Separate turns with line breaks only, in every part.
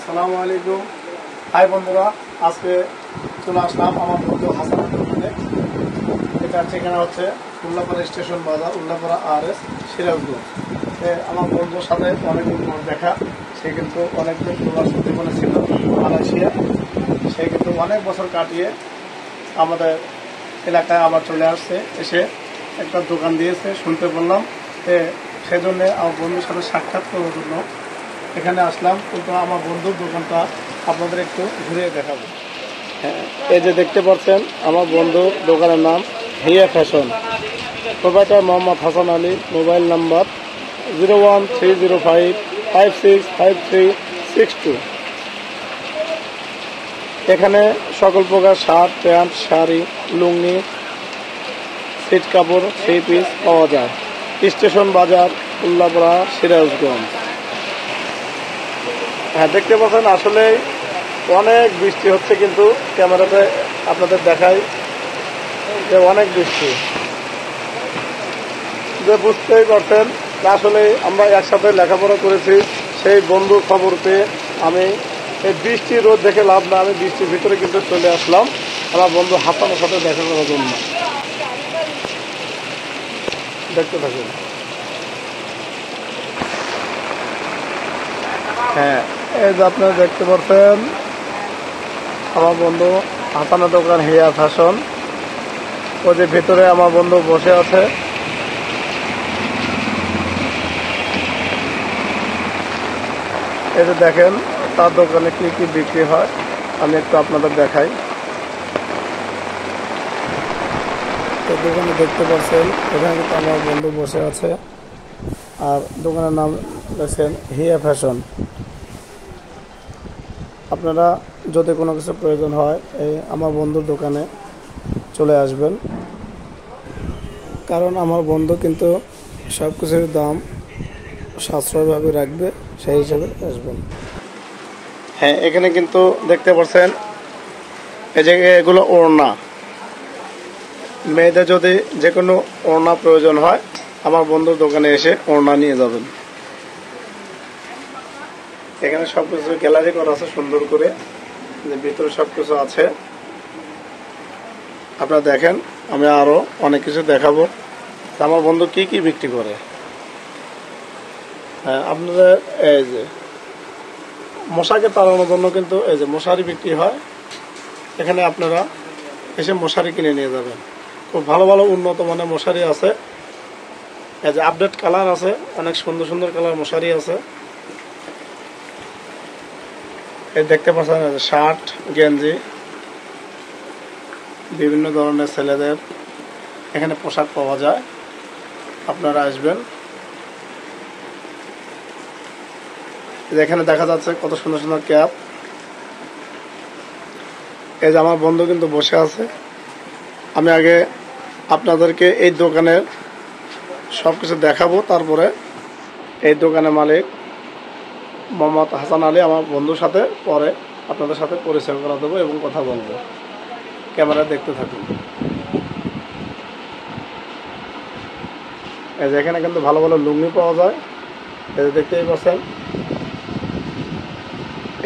আসসালামু আলাইকুম। হাই বন্ধুরা, আজকে চলে আসলাম আমার বন্ধু হাসানের দোকানে। এটা ঠিকানা হচ্ছে উল্লাপাড়া স্টেশন বাজার, উল্লাপাড়া RS, সিরাজগঞ্জ। আমার বন্ধুর সাথে অনেকদিন পর দেখা। সে কিন্তু অনেকদিন প্রবাস জীবনে ছিল মালয়েশিয়া। সে কিন্তু অনেক বছর কাটিয়ে আমাদের এলাকায় আবার চলে আসছে, এসে একটা দোকান দিয়েছে শুনতে বললাম। সেজন্য আমার বন্ধুর সাথে সাক্ষাৎ করার জন্য এখানে আসলাম। কিন্তু আমার বন্ধুর দোকানটা আপনাদের একটু ঘুরে দেখাবো। হ্যাঁ, এই যে দেখতে পাচ্ছেন আমার বন্ধুর দোকানের নাম Hiya fashion. Provider Mohammad Hasan Ali. Mobile number 01305565362। এখানে সকল প্রকার শার্ট, প্যান্ট, শাড়ি, লুঙ্গি, সিট কাপড়, 3 পিস পাওয়া যায়। স্টেশন বাজার, উল্লাপাড়া, সিরাজগঞ্জ। হ্যাঁ, দেখতে পাচ্ছেন আসলে অনেক বৃষ্টি হচ্ছে, কিন্তু ক্যামেরাতে আপনাদের দেখাই যে অনেক বৃষ্টি। যে বুঝতেই পারছেন আসলে আমরা একসাথে লেখাপড়া করেছি, সেই বন্ধু খবর পেয়ে আমি এই বৃষ্টি রোদ দেখে লাভ না, আমি বৃষ্টির ভিতরে কিন্তু চলে আসলাম আমার বন্ধু হাসানের সাথে দেখা করার জন্য। দেখতে থাকুন। হ্যাঁ, এই যে আপনারা দেখতে পাচ্ছেন আমার বন্ধু হাসানের দোকান হিয়া ফ্যাশন। ওই যে ভেতরে আমার বন্ধু বসে আছে। এই যে দেখেন তার দোকানে কি কি বিক্রি হয়, আমি একটু আপনাদের দেখাই। তো দোকানে দেখতে পাচ্ছেন এখানে কিন্তু আমার বন্ধু বসে আছে, আর দোকানের নাম লেখেন হিয়া ফ্যাশন। আপনারা যদি কোনো কিছু প্রয়োজন হয় এই আমার বন্ধুর দোকানে চলে আসবেন, কারণ আমার বন্ধু কিন্তু সব কিছুর দাম সাশ্রয়ভাবে রাখবে, সেই হিসাবে আসবেন। হ্যাঁ, এখানে কিন্তু দেখতে পাচ্ছেন এই যে এগুলো ওড়না। মেয়েদের যদি যে কোনো ওড়না প্রয়োজন হয় আমার বন্ধুর দোকানে এসে ওড়না নিয়ে যাবেন। এখানে সবকিছু গ্যালারি করা আছে সুন্দর করে, যে ভিতরে সবকিছু আছে। আপনারা দেখেন, আমি আরো অনেক কিছু দেখাবো আমার বন্ধু কি কি বিক্রি করে। হ্যাঁ, আপনাদের এই যে মশাকে তাড়ানোর জন্য কিন্তু এই যে মশারি বিক্রি হয়। এখানে আপনারা এসে মশারি কিনে নিয়ে যাবেন। খুব ভালো ভালো উন্নত মানের মশারি আছে। এই যে আপডেট কালার আছে, অনেক সুন্দর সুন্দর কালার মশারি আছে। এই দেখতে পাচ্ছেন শার্ট, গেঞ্জি, বিভিন্ন ধরনের ছেলেদের এখানে পোশাক পাওয়া যায়। আপনারা আসবেন। এখানে দেখা যাচ্ছে কত সুন্দর সুন্দর ক্যাপ। এই যে আমার বন্ধু কিন্তু বসে আছে। আমি আগে আপনাদেরকে এই দোকানের সবকিছু দেখাবো, তারপরে এই দোকানের মালিক মোহাম্মদ হাসান আলী আমার বন্ধুর সাথে পরে আপনাদের সাথে পরিচয় করা দেবো এবং কথা বলবো। ক্যামেরা দেখতে থাকুন। এই যে এখানে কিন্তু ভালো ভালো লুঙ্গি পাওয়া যায়। এই যে দেখতেই পাচ্ছেন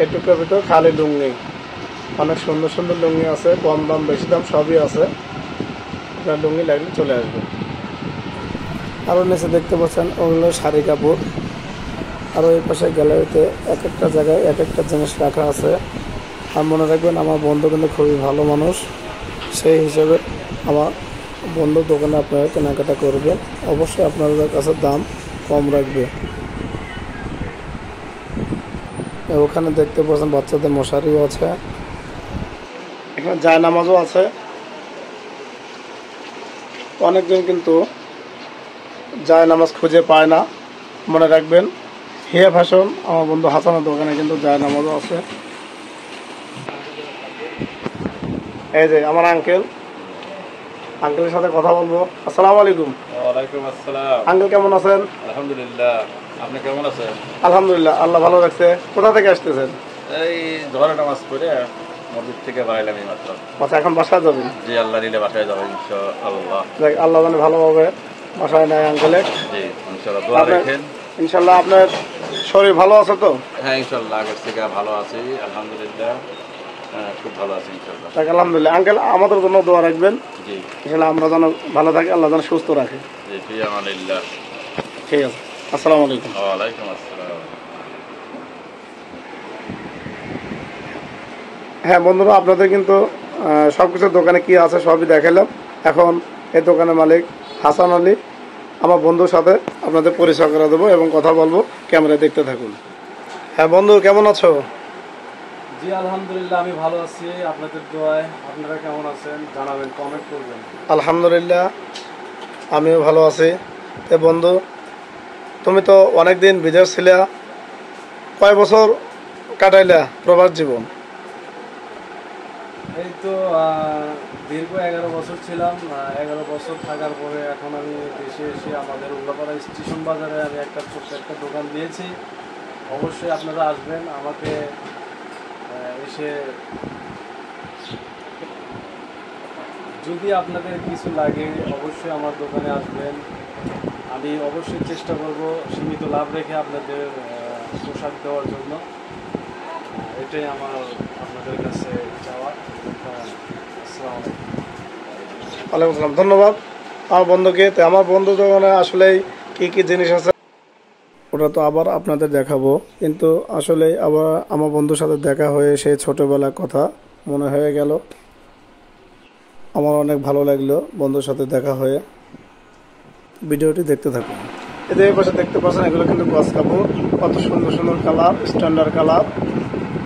এটুকুর ভিতর খালি লুঙ্গি। অনেক সুন্দর সুন্দর লুঙ্গি আছে, কম দাম বেশি দাম সবই আছে। আপনার লুঙ্গি লাগলে চলে আসবে। আরও নিচে দেখতে পাচ্ছেন ওগুলো শাড়ি কাপড়। আরও এই পাশে গ্যালারিতে এক একটা জায়গায় এক একটা জিনিস রাখা আছে। আর মনে রাখবেন আমার বন্ধু কিন্তু খুবই ভালো মানুষ, সেই হিসেবে আমার বন্ধুর দোকানে আপনারা কেনাকাটা করবেন। অবশ্যই আপনাদের কাছে দাম কম রাখবে। ওখানে দেখতে পাচ্ছেন বাচ্চাদের মশারিও আছে, এখানে জায়নামাজও আছে। অনেকজন কিন্তু জায়নামাজ খুঁজে পায় না। মনে রাখবেন হিয়া ফ্যাশন আমার বন্ধু হাসানের দোকানে কিন্তু জায়নামাজও আছে। এই যে আমার আঙ্কেলের সাথে কথা বলবো। আসসালামু আলাইকুম।
ওয়ালাইকুম আসসালাম।
আঙ্কেল কেমন আছেন?
আলহামদুলিল্লাহ, আপনি কেমন আছেন?
আলহামদুলিল্লাহ, আল্লাহ ভালো রাখছে। কোথা থেকে আসতেছেন?
এই জোহরের নামাজ পড়ে মসজিদ থেকে বাড়াইলাম এই মাত্র।
আচ্ছা, এখন বাসায় যাবেন?
জি, আল্লাহ দিলে বাসায় যাবো ইনশাআল্লাহ।
আল্লাহ জানে ভালোভাবে বাসায় নেয় আঙ্কেলে।
জি ইনশাআল্লাহ, দোয়া রাখেন।
ইনশাল্লাহ আপনার শরীর ভালো আছে তো?
হ্যাঁ ইনশাল্লাহ আগের থেকে ভালো আছি আলহামদুলিল্লাহ। খুব ভালো আছি ইনশাল্লাহ।
তাকে আলহামদুলিল্লাহ। আঙ্কেল আমাদের জন্য দোয়া রাখবেন,
জি
ইনশাল্লাহ আমরা যেন ভালো থাকি, আল্লাহ যেন সুস্থ রাখে।
জি ফি আমানিল্লাহ।
ঠিক আছে, আসসালামু আলাইকুম।
ওয়ালাইকুম আসসালাম।
হ্যাঁ বন্ধুরা, আপনাদের কিন্তু সব কিছু দোকানে কি আছে সবই দেখালাম। এখন এই দোকানের মালিক হাসান আলী, আমার বন্ধুর সাথে আপনাদের পরিচয় করে দেবো এবং কথা বলবো, ক্যামেরায় দেখতে থাকুন। হ্যাঁ বন্ধু, কেমন আছো?
জি আলহামদুলিল্লাহ, আমি ভালো আছি আপনাদের দোয়ায়। আপনারা কেমন আছেন জানাবেন, কমেন্ট করবেন।
আলহামদুলিল্লাহ, আমিও ভালো আছি। তো বন্ধু, তুমি তো অনেকদিন বিদেশ ছিলে, কয় বছর কাটাইলা প্রবাস জীবন?
এই তো দীর্ঘ 11 বছর ছিলাম। 11 বছর থাকার পরে এখন আমি দেশে এসে আমাদের উল্লাপাড়া স্টেশন বাজারে আমি একটা ছোট্ট একটা দোকান দিয়েছি। অবশ্যই আপনারা আসবেন, আমাকে এসে যদি আপনাদের কিছু লাগে অবশ্যই আমার দোকানে আসবেন। আমি অবশ্যই চেষ্টা করব সীমিত লাভ রেখে আপনাদের পোশাক দেওয়ার জন্য। এটাই আমার আপনাদের কাছে চাওয়া। আসসালামু আলাইকুম।
ওয়ালাইকুম আসসালাম, ধন্যবাদ আমার বন্ধুকে। তো আমার বন্ধু দোকানে আসলেই কি কি জিনিস আছে ওটা তো আবার আপনাদের দেখাবো, কিন্তু আসলে আবার আমার বন্ধুর সাথে দেখা হয়ে সেই ছোটবেলার কথা মনে হয়ে গেল। আমার অনেক ভালো লাগলো বন্ধুর সাথে দেখা হয়ে। ভিডিওটি দেখতে থাকুন। এদের এই পাশে দেখতে পাচ্ছেন, এগুলো কিন্তু গস কাপড়, কত সুন্দর সুন্দর কালার, স্ট্যান্ডার্ড কালার।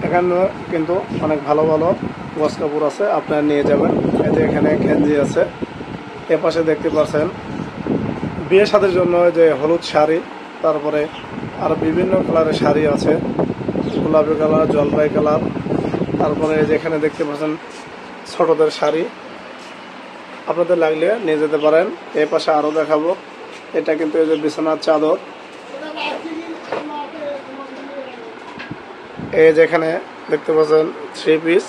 এখানে কিন্তু অনেক ভালো ভালো গস কাপড় আছে, আপনারা নিয়ে যাবেন। এই যে এখানে গেঞ্জি আছে। এ পাশে দেখতে পাচ্ছেন বিয়ে শাদীর জন্য যে হলুদ শাড়ি, তারপরে আর বিভিন্ন কালারের শাড়ি আছে, গোলাপি কালার, জলপাই কালার। তারপরে যেখানে দেখতে পাচ্ছেন ছোটদের শাড়ি, আপনাদের লাগলে নিয়ে যেতে পারেন। এই পাশে আরও দেখাবো, এটা কিন্তু এই যে বিছানার চাদর। এই যেখানে দেখতে পাচ্ছেন 3 পিস।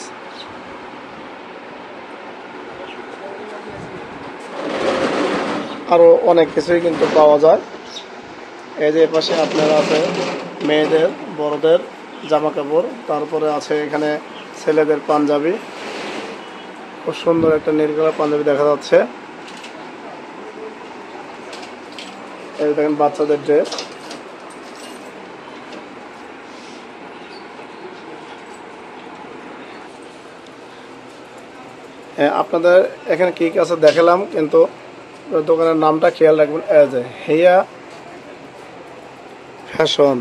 আরও অনেক কিছুই কিন্তু পাওয়া যায়। এই যে পাশে আপনারা আছে মেয়েদের, বড়দের জামা কাপড়, তারপরে আছে এখানে ছেলেদের পাঞ্জাবি। খুব সুন্দর একটা নীল কালার পাঞ্জাবি দেখা যাচ্ছে। এই দেখেন বাচ্চাদের ড্রেস। আপনাদের এখানে কি কি আছে দেখালাম, কিন্তু দোকানের নামটা খেয়াল রাখবেন। এই যে হেয়া ফ্যাশন,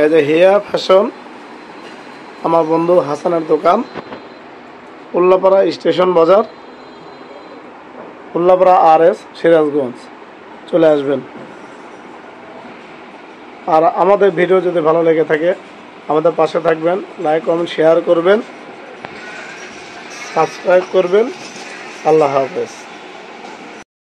এই যে হেয়া ফ্যাশন আমার বন্ধু হাসানের দোকান, উল্লাপাড়া স্টেশন বাজার, উল্লাপাড়া RS, সিরাজগঞ্জ। চলে আসবেন। আর আমাদের ভিডিও যদি ভালো লেগে থাকে আমাদের পাশে থাকবেন, লাইক কমেন্ট শেয়ার করবেন, সাবস্ক্রাইব করবেন। আল্লাহ হাফেজ।